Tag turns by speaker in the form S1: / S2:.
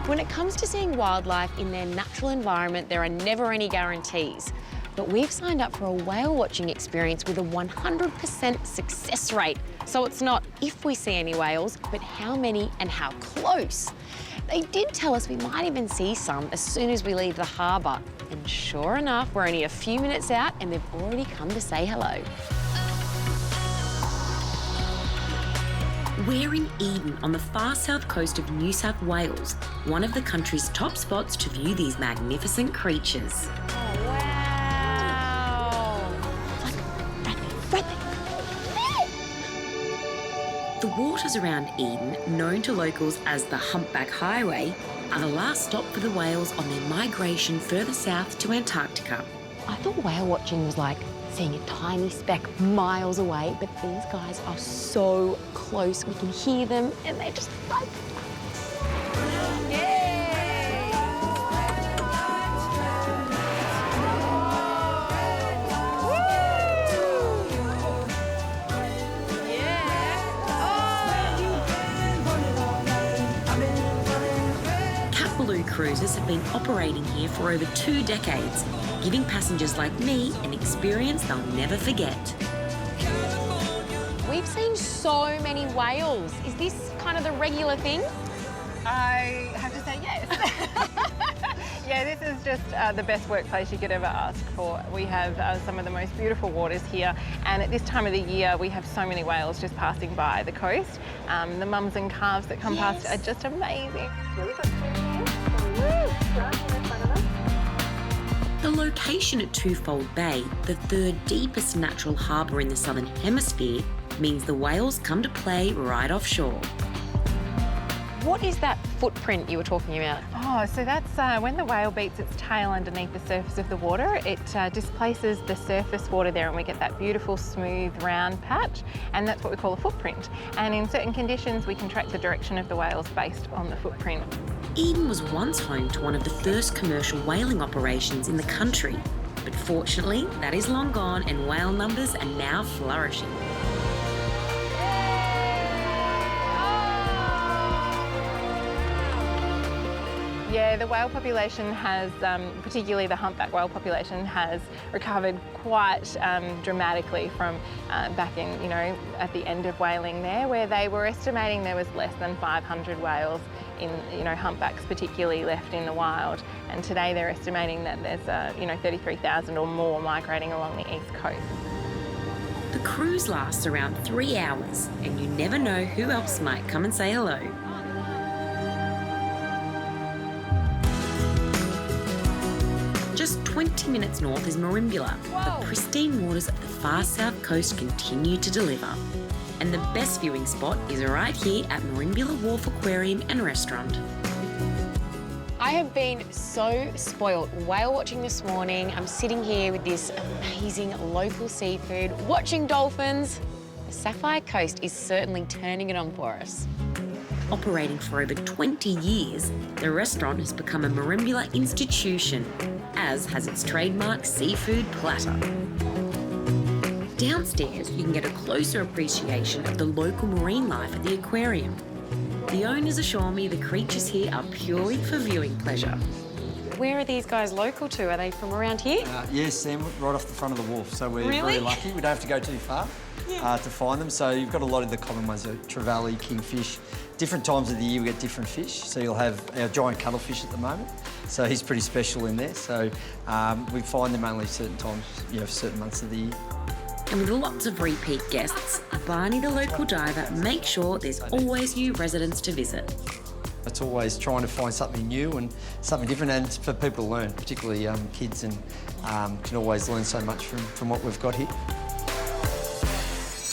S1: When it comes to seeing wildlife in their natural environment, there are never any guarantees. But we've signed up for a whale watching experience with a 100% success rate. So it's not if we see any whales, but how many and how close. They did tell us we might even see some as soon as we leave the harbour. And sure enough, we're only a few minutes out and they've already come to say hello.
S2: We're in Eden on the far south coast of New South Wales, one of the country's top spots to view these magnificent creatures.
S1: Oh, wow! Right there.
S2: The waters around Eden, known to locals as the Humpback Highway, are the last stop for the whales on their migration further south to Antarctica.
S1: I thought whale watching was like seeing a tiny speck miles away, but these guys are so close. We can hear them and they're just like...
S2: Cruises have been operating here for over 2 decades, giving passengers like me an experience they'll never forget.
S1: We've seen so many whales. Is this kind of the regular thing?
S3: I have to say yes. Yeah, this is just the best workplace you could ever ask for. We have some of the most beautiful waters here, and at this time of the year we have so many whales just passing by the coast. The mums and calves that come past are just amazing.
S2: The location at Twofold Bay, the third deepest natural harbour in the southern hemisphere, means the whales come to play right offshore.
S1: What is that footprint you were talking about?
S3: Oh, so that's when the whale beats its tail underneath the surface of the water, it displaces the surface water there and we get that beautiful, smooth, round patch, and that's what we call a footprint. And in certain conditions, we can track the direction of the whales based on the footprint.
S2: Eden was once home to one of the first commercial whaling operations in the country, but fortunately, that is long gone and whale numbers are now flourishing.
S3: Yeah, the whale population has, particularly the humpback whale population, has recovered quite dramatically from back in, at the end of whaling there, where they were estimating there was less than 500 whales in, humpbacks particularly left in the wild. And today they're estimating that there's, 33,000 or more migrating along the east coast.
S2: The cruise lasts around 3 hours, and you never know who else might come and say hello. Just 20 minutes north is Merimbula. The pristine waters of the far south coast continue to deliver. And the best viewing spot is right here at Merimbula Wharf Aquarium and Restaurant.
S1: I have been so spoilt whale watching this morning. I'm sitting here with this amazing local seafood, watching dolphins. The Sapphire Coast is certainly turning it on for us.
S2: Operating for over 20 years, the restaurant has become a Merimbula institution, as has its trademark seafood platter. Downstairs, you can get a closer appreciation of the local marine life at the aquarium. The owners assure me the creatures here are purely for viewing pleasure.
S1: Where are these guys local to? Are they from around here?
S4: Yes, Sam, right off the front of the wharf. So we're
S1: Really?
S4: very lucky. We don't have to go too far to find them. So you've got a lot of the common ones, trevally, kingfish. Different times of the year we get different fish. So you'll have our giant cuttlefish at the moment. So he's pretty special in there. So we find them only certain times, certain months of the year.
S2: And with lots of repeat guests, Barney the local diver makes sure there's always new residents to visit.
S4: It's always trying to find something new and something different, and for people to learn, particularly kids, and can always learn so much from what we've got here.